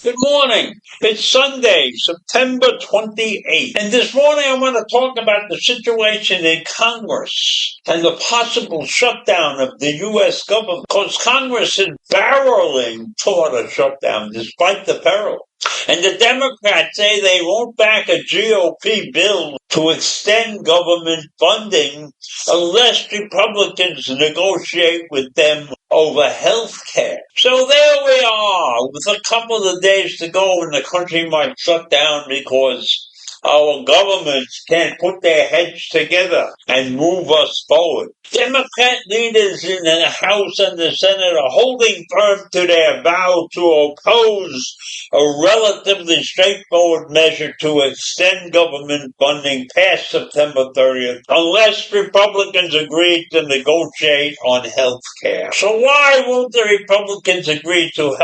Good morning. It's Sunday, September 28th. And this morning I want to talk about the situation in Congress and the possible shutdown of the U.S. government, because Congress is barreling toward a shutdown despite the peril. And the Democrats say they won't back a GOP bill to extend government funding unless Republicans negotiate with them over health care. So there we are, with a couple of days to go and the country might shut down because our governments can't put their heads together and move us forward. Democrat leaders in the House and the Senate are holding firm to their vow to oppose a relatively straightforward measure to extend government funding past September 30th unless Republicans agree to negotiate on health care. So why won't the Republicans agree to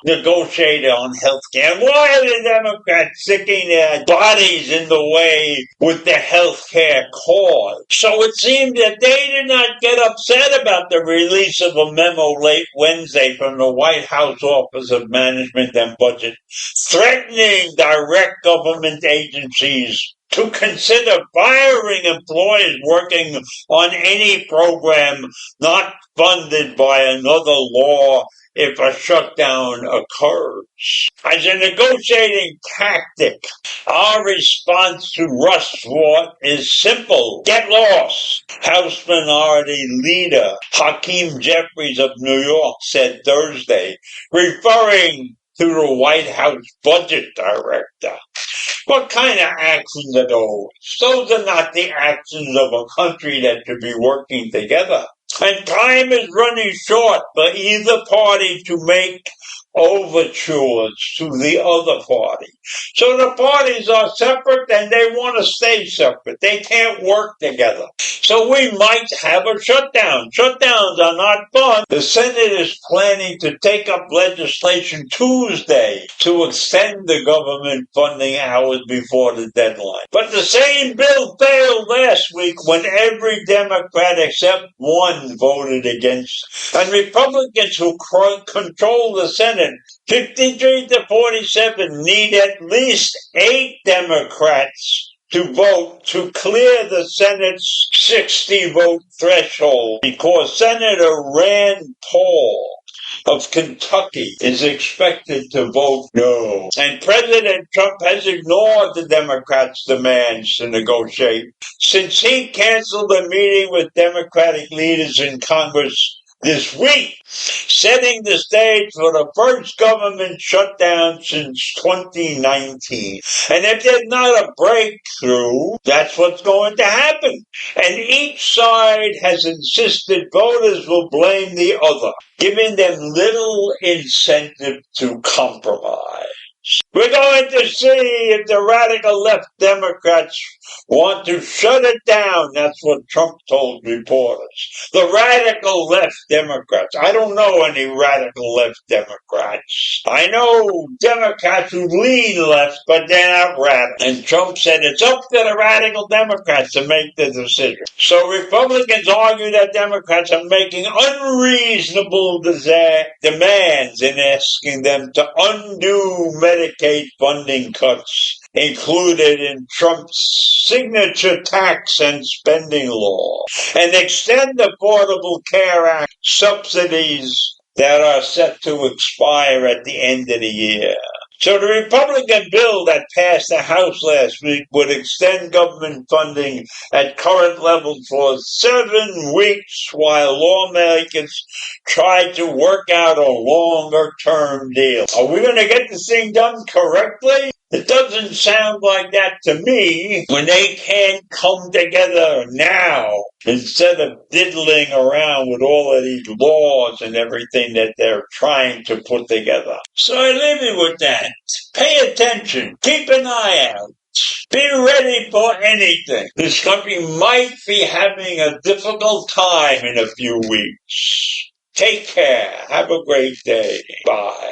negotiate on health care? Why are the Democrats sticking their bodies in the way with the health care cause? So it seemed that they did not get upset about the release of a memo late Wednesday from the White House Office of Management and Budget, threatening direct government agencies to consider firing employees working on any program not funded by another law if a shutdown occurs. As a negotiating tactic, our response to Russ Vought is simple. Get lost, House Minority Leader Hakeem Jeffries of New York said Thursday, referring to the White House Budget Director. What kind of actions are those? Those are not the actions of a country that should be working together. And time is running short for either party to make overtures to the other party. So the parties are separate and they want to stay separate. They can't work together. So we might have a shutdown. Shutdowns are not fun. The Senate is planning to take up legislation Tuesday to extend the government funding hours before the deadline. But the same bill failed last week when every Democrat except one voted against. And Republicans who control the Senate 53 to 47 need at least 8 Democrats to vote to clear the Senate's 60-vote threshold, because Senator Rand Paul of Kentucky is expected to vote no. And President Trump has ignored the Democrats' demands to negotiate since he canceled a meeting with Democratic leaders in Congress this week, setting the stage for the first government shutdown since 2019. And if there's not a breakthrough, that's what's going to happen. And each side has insisted voters will blame the other, giving them little incentive to compromise. We're going to see if the radical left Democrats want to shut it down. That's what Trump told reporters. The radical left Democrats. I don't know any radical left Democrats. I know Democrats who lean left, but they're not radical. And Trump said it's up to the radical Democrats to make the decision. So Republicans argue that Democrats are making unreasonable demands in asking them to undo Medicaid funding cuts included in Trump's signature tax and spending law, and extend Affordable Care Act subsidies that are set to expire at the end of the year. So the Republican bill that passed the House last week would extend government funding at current levels for 7 weeks while lawmakers try to work out a longer-term deal. Are we going to get this thing done correctly? It doesn't sound like that to me when they can't come together now instead of diddling around with all of these laws and everything that they're trying to put together. So I leave you with that. Pay attention. Keep an eye out. Be ready for anything. This country might be having a difficult time in a few weeks. Take care. Have a great day. Bye.